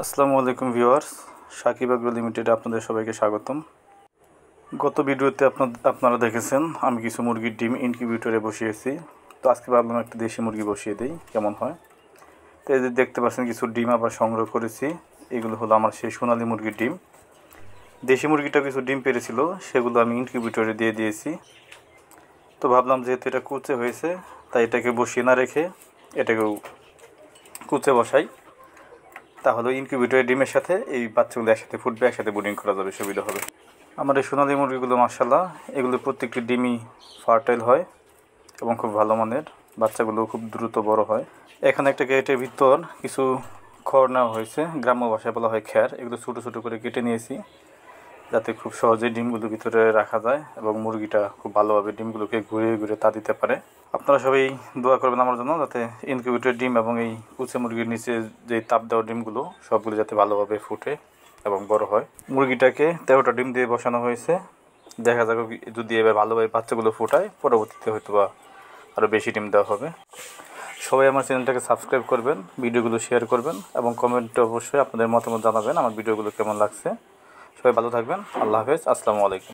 আসসালামু আলাইকুম viewers, Shakib agro লিমিটেডে আপনাদের সবাইকে স্বাগতম। গত ভিডিওতে আপনারা দেখেছেন আমি কিছু মুরগির ডিম ইনকিউবেটরে বসিয়েছি। তো আজকে ভাবলাম একটা দেশি মুরগি বসিয়ে দিই, কেমন হয়। তো এই যে দেখতে পাচ্ছেন কিছু ডিম আবার সংগ্রহ করেছি। এগুলো হলো আমার সেই সোনালী মুরগির ডিম। দেশি মুরগিটা কিছু ডিম পেরেছিল, সেগুলো আমি ইনকিউবেটরে দিয়ে দিয়েছি। তো ভাবলাম যেহেতু এটা কুচে হয়েছে, তাই এটাকে বসিয়ে না রেখে এটাকেও কুচে বসাই, তাহলে ইনকিউবেটরের ডিমের সাথে এই বাচ্চাগুলো একসাথে ফুটবে, একসাথে ব্রিডিং করা যাবে, সুবিধা হবে। আমার এই সোনালী মুরগিগুলো মাশাআল্লাহ, এগুলো প্রত্যেকটি ডিমই ফার্টাইল হয় এবং খুব ভালো মানের। বাচ্চাগুলো খুব দ্রুত বড় হয়। এখানে একটা গেটের ভিতর কিছু খড় নেওয়া হয়েছে, গ্রাম্য ভাষায় বলা হয় খ্যার। এগুলো ছোটো ছোটো করে কেটে নিয়েছি, যাতে খুব সহজেই ডিমগুলো ভিতরে রাখা যায় এবং মুরগিটা খুব ভালোভাবে ডিমগুলোকে ঘুরে ঘুরে তা দিতে পারে। আপনারা সবাই দোয়া করবেন আমার জন্য, যাতে ইনকিউবেটরের ডিম এবং এই কুচে মুরগির নিচে যে তাপ দেওয়া ডিমগুলো সবগুলো যাতে ভালোভাবে ফুটে এবং বড় হয়। মুরগিটাকে 13টা ডিম দিয়ে বসানো হয়েছে। দেখা যাবে যদি এবার ভালোভাবে বাচ্চাগুলো ফোটায়, পরবর্তীতে হয়তো বা আরও বেশি ডিম দেওয়া হবে। সবাই আমার চ্যানেলটাকে সাবস্ক্রাইব করবেন, ভিডিওগুলো শেয়ার করবেন এবং কমেন্টে অবশ্যই আপনাদের মতামত জানাবেন আমার ভিডিওগুলো কেমন লাগছে। সবাই ভালো থাকবেন। আল্লাহ হাফেজ। আসসালামু আলাইকুম।